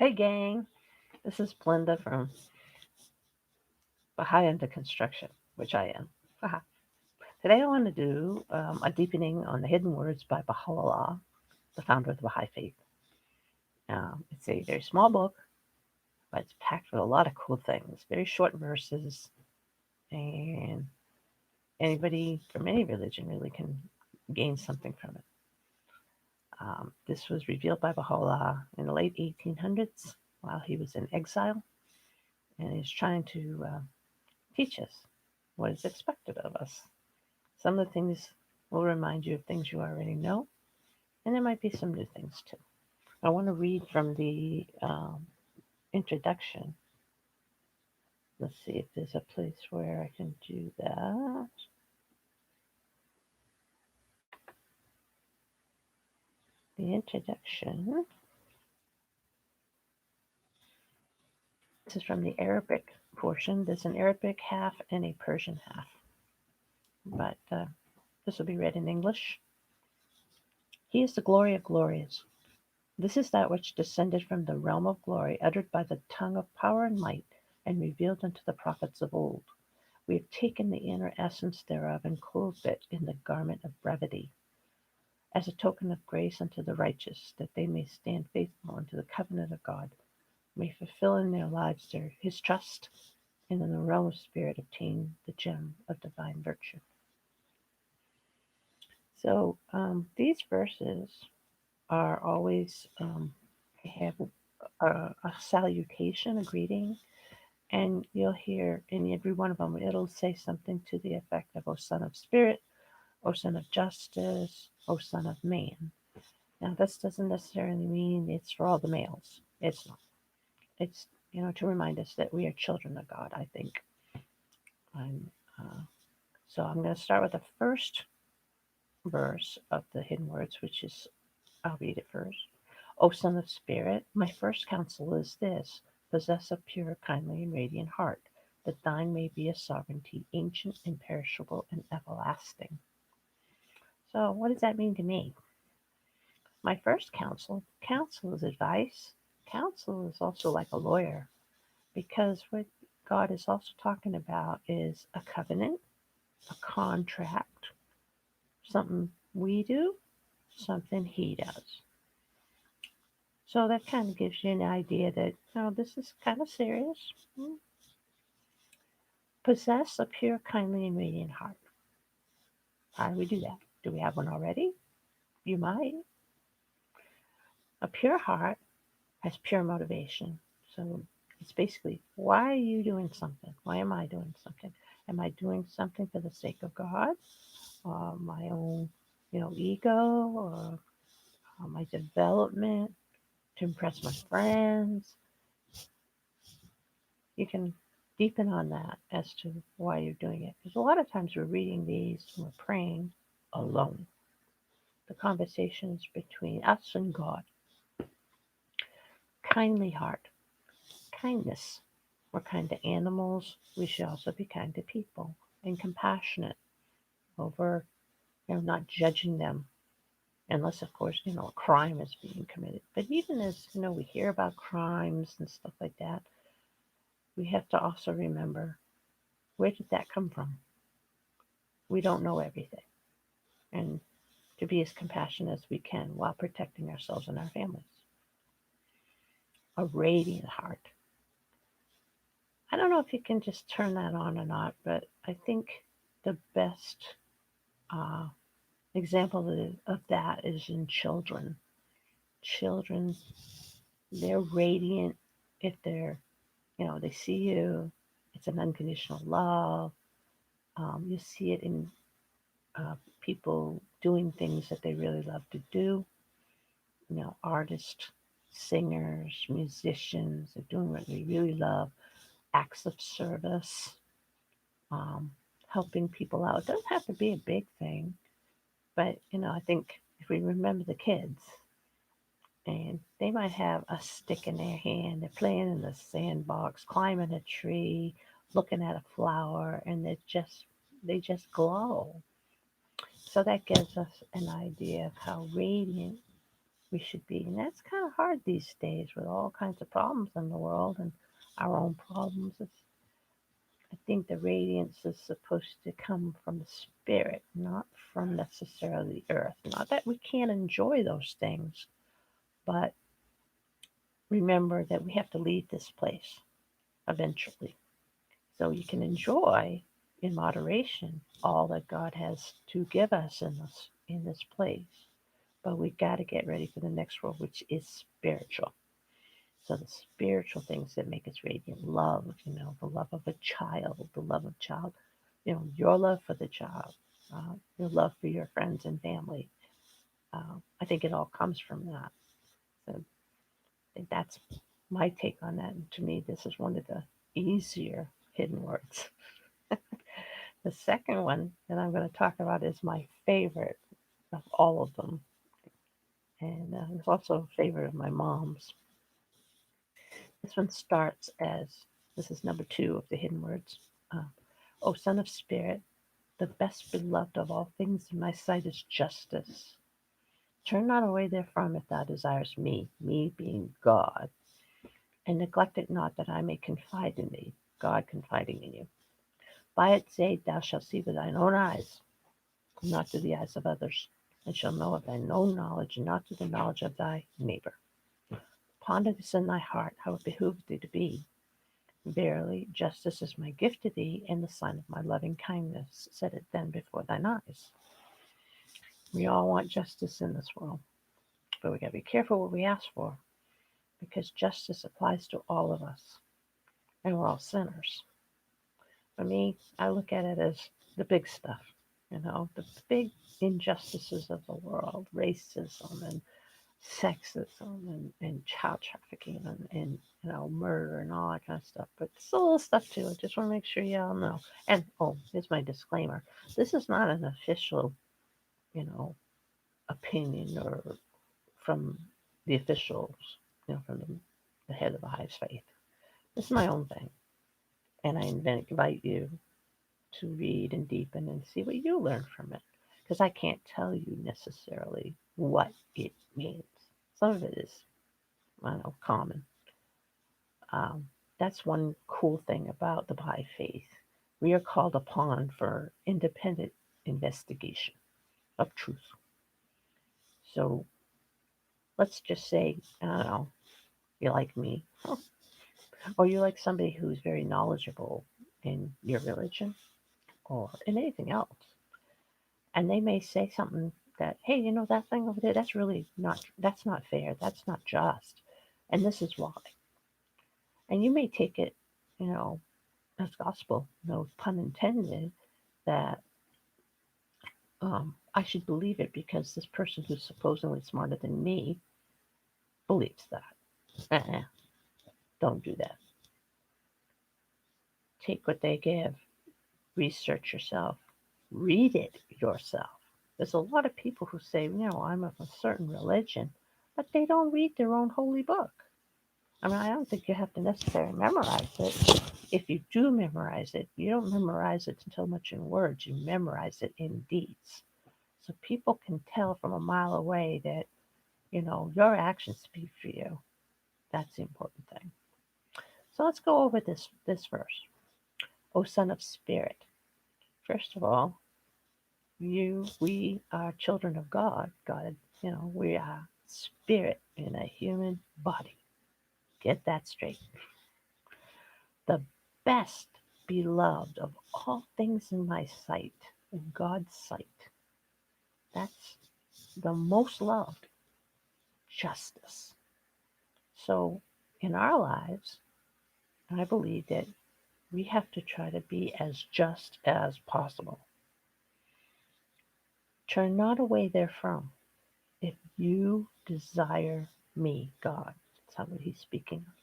Hey gang, this is Belinda from Baha'i Under Construction, which I am. Haha. Today I want to do a deepening on the hidden words by Baha'u'llah, the founder of the Baha'i faith. It's a very small book, but it's packed with a lot of cool things. Very short verses, and anybody from any religion really can gain something from it. This was revealed by Baha'u'llah in the late 1800s while he was in exile, and he's trying to teach us what is expected of us. Some of the things will remind you of things you already know, and there might be some new things too. I want to read from the introduction. Let's see if there's a place where I can do that. The introduction. This is from the Arabic portion. There's an Arabic half and a Persian half, but this will be read in English. He is the glory of glories. This is that which descended from the realm of glory, uttered by the tongue of power and might, and revealed unto the prophets of old. We have taken the inner essence thereof and clothed it in the garment of brevity, as a token of grace unto the righteous, that they may stand faithful unto the covenant of God, may fulfill in their lives his trust, and in the realm of spirit obtain the gem of divine virtue. So these verses are always have a salutation, a greeting, and you'll hear in every one of them, it'll say something to the effect of, O Son of Spirit, O Son of Justice, O Son of Man. Now, this doesn't necessarily mean it's for all the males. It's not. It's, to remind us that we are children of God, I think. I'm, uh, so I'm going to start with the first verse of the hidden words, which is, I'll read it first. O Son of Spirit, my first counsel is this: possess a pure, kindly, and radiant heart, that thine may be a sovereignty, ancient, imperishable, and everlasting. So, what does that mean to me? My first counsel is advice. Counsel is also like a lawyer, because what God is also talking about is a covenant, a contract, something we do, something He does. So that kind of gives you an idea that, this is kind of serious. Possess a pure, kindly, and radiant heart. How do we do that? Do we have one already? You might. A pure heart has pure motivation. So it's basically, why are you doing something? Why am I doing something? Am I doing something for the sake of God, or my own, ego, or my development, to impress my friends? You can deepen on that as to why you're doing it. Because a lot of times we're reading these and we're praying alone. The conversations between us and God. Kindly heart. Kindness. We're kind to animals. We should also be kind to people and compassionate over, not judging them, unless, of course, a crime is being committed. But even as, we hear about crimes and stuff like that, we have to also remember, where did that come from? We don't know everything. And to be as compassionate as we can while protecting ourselves and our families. A radiant heart. I don't know if you can just turn that on or not, but I think the best uh, example of that is in children. Children, they're radiant if they see you. It's an unconditional love. You see it in people doing things that they really love to do. Artists, singers, musicians are doing what they really love. Acts of service, um, helping people out. It doesn't have to be a big thing, but I think if we remember the kids, and they might have a stick in their hand, they're playing in the sandbox, climbing a tree, looking at a flower, and they just glow. So that gives us an idea of how radiant we should be. And that's kind of hard these days with all kinds of problems in the world and our own problems. I think the radiance is supposed to come from the spirit, not from necessarily the earth. Not that we can't enjoy those things, but remember that we have to leave this place eventually. So you can enjoy in moderation all that God has to give us in this place. But we got to get ready for the next world, which is spiritual. So the spiritual things that make us radiant, love, the love of a child, the love of child, your love for the child, your love for your friends and family. I think it all comes from that. So I think that's my take on that. And to me, this is one of the easier hidden words. The second one that I'm going to talk about is my favorite of all of them. And it's also a favorite of my mom's. This one starts as this is number two of the hidden words. Uh, O Son of Spirit, the best beloved of all things in my sight is justice. Turn not away therefrom if thou desirest me being God, and neglect it not that I may confide in thee, God confiding in you. By its aid thou shalt see with thine own eyes, not through the eyes of others, and shalt know of thine own knowledge, and not through the knowledge of thy neighbor. Ponder this in thy heart, how it behoveth thee to be. Verily, justice is my gift to thee, and the sign of my loving kindness. Set it then before thine eyes. We all want justice in this world, but we got to be careful what we ask for, because justice applies to all of us, and we're all sinners. For me, I look at it as the big stuff, the big injustices of the world, racism and sexism and child trafficking and murder and all that kind of stuff. But it's a little stuff too. I just want to make sure y'all know. And here's my disclaimer: this is not an official, you know, opinion or from the officials, from the head of the highest faith. This is my own thing, and I invite you to read and deepen and see what you learn from it, because I can't tell you necessarily what it means. Some of it is, I don't know, common. Um, that's one cool thing about the Baha'i faith. We are called upon for independent investigation of truth. So let's just say, I don't know, you like me, or you like somebody who's very knowledgeable in your religion or in anything else. And they may say something that, hey, that thing over there, that's not fair, that's not just. And this is why. And you may take it, you know, as gospel, no pun intended, that I should believe it because this person who's supposedly smarter than me believes that. Uh-uh, don't do that. Take what they give, research yourself, read it yourself. There's a lot of people who say, I'm of a certain religion, but they don't read their own holy book. I mean, I don't think you have to necessarily memorize it. If you do memorize it, you don't memorize it so much in words, you memorize it in deeds. So people can tell from a mile away that, your actions speak for you. That's the important thing. So let's go over this verse. O Son of Spirit. First of all, we are children of God. God, we are spirit in a human body. Get that straight. The best beloved of all things in my sight, in God's sight. That's the most loved justice. So in our lives, I believe that we have to try to be as just as possible. Turn not away therefrom. If you desire me, God, that's what he's speaking of.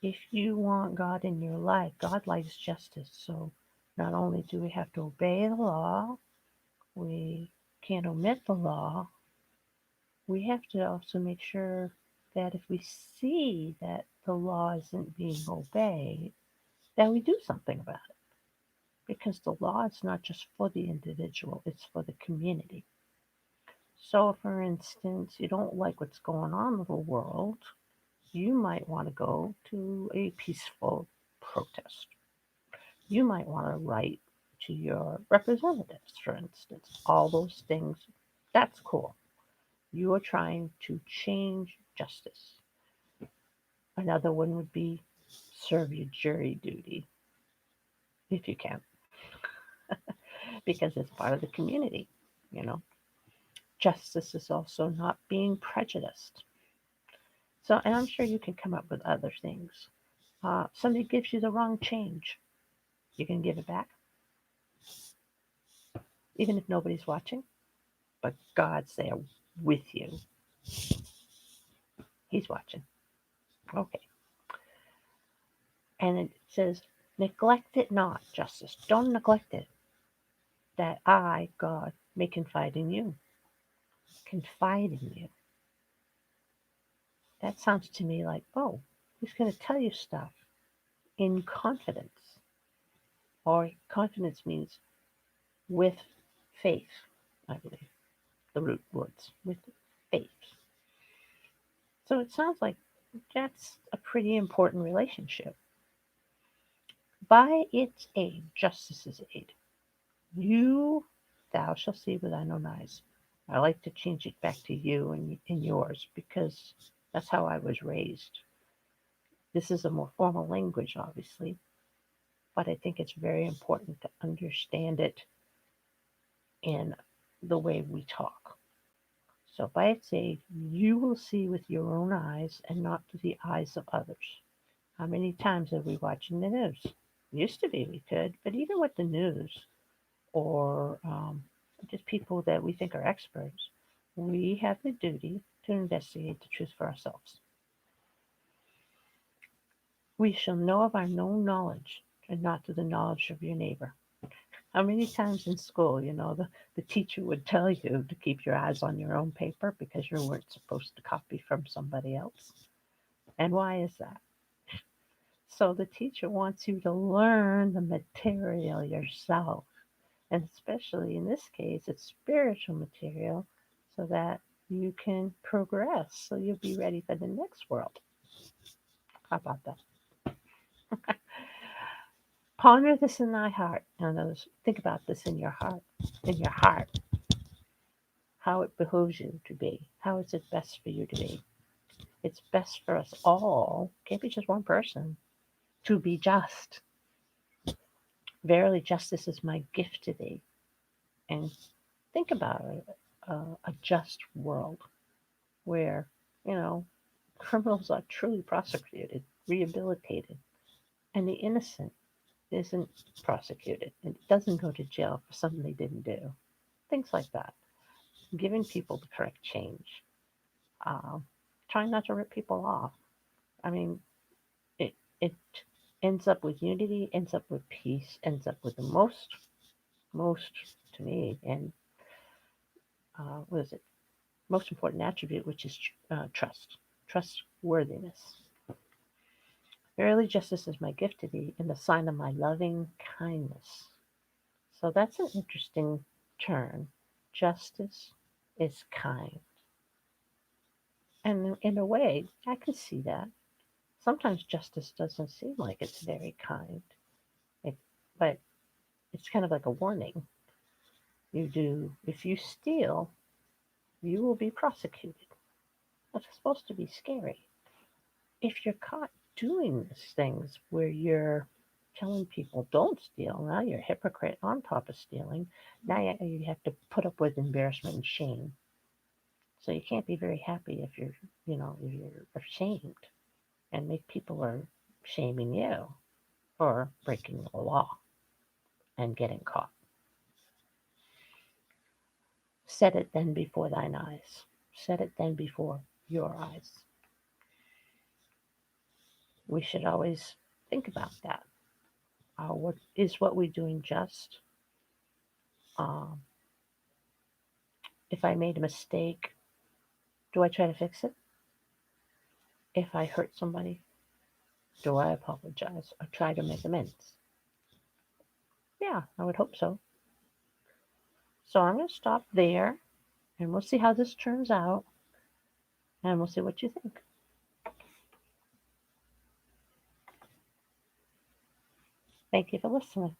If you want God in your life, God likes justice. So not only do we have to obey the law, we can't omit the law, we have to also make sure that if we see that the law isn't being obeyed, that we do something about it. Because the law is not just for the individual, it's for the community. So, for instance, you don't like what's going on in the world, you might want to go to a peaceful protest. You might want to write to your representatives, for instance. All those things, that's cool. You are trying to change justice. Another one would be serve your jury duty if you can, because it's part of the community, you know. Justice is also not being prejudiced. So, and I'm sure you can come up with other things. Somebody gives you the wrong change, you can give it back, even if nobody's watching. But God's there with you. He's watching. Okay. And it says, neglect it not, justice. Don't neglect it, that I, God, may confide in you. Confide in you. That sounds to me like, oh, he's going to tell you stuff in confidence. Or confidence means with faith, I believe, the root words, with faith. So it sounds like that's a pretty important relationship. By its aid, justice's aid, you, thou shalt see with thine own eyes. I like to change it back to you and yours because that's how I was raised. This is a more formal language, obviously, but I think it's very important to understand it in the way we talk. So, by its aid, you will see with your own eyes and not with the eyes of others. How many times are we watching the news? Used to be we could, but even with the news or just people that we think are experts, we have the duty to investigate the truth for ourselves. We shall know of our known knowledge and not to the knowledge of your neighbor. How many times in school, the teacher would tell you to keep your eyes on your own paper because you weren't supposed to copy from somebody else? And why is that? So the teacher wants you to learn the material yourself. And especially in this case, it's spiritual material so that you can progress. So you'll be ready for the next world. How about that? Ponder this in thy heart. And others, think about this in your heart. In your heart, how it behooves you to be. How is it best for you to be? It's best for us all, can't be just one person, to be just. Verily, justice is my gift to thee. And think about it, a just world where, you know, criminals are truly prosecuted, rehabilitated, and the innocent isn't prosecuted and doesn't go to jail for something they didn't do. Things like that. Giving people the correct change. Um, Trying not to rip people off. I mean, it ends up with unity, ends up with peace, ends up with the most to me, and what is it? Most important attribute, which is trust, trustworthiness. Verily, justice is my gift to thee, and the sign of my loving kindness. So that's an interesting turn. Justice is kind. And in a way, I can see that. Sometimes justice doesn't seem like it's very kind, it, but it's kind of like a warning. If you steal, you will be prosecuted. That's supposed to be scary. If you're caught doing these things where you're telling people don't steal, now you're a hypocrite on top of stealing. Now you have to put up with embarrassment and shame. So you can't be very happy if you're ashamed and make people are shaming you for breaking the law and getting caught. Set it then before thine eyes. Set it then before your eyes. We should always think about that. What we're doing just? Um, if I made a mistake, do I try to fix it? If I hurt somebody, do I apologize or try to make amends? Yeah, I would hope so. So I'm going to stop there And we'll see how this turns out, and we'll see what you think. Thank you for listening.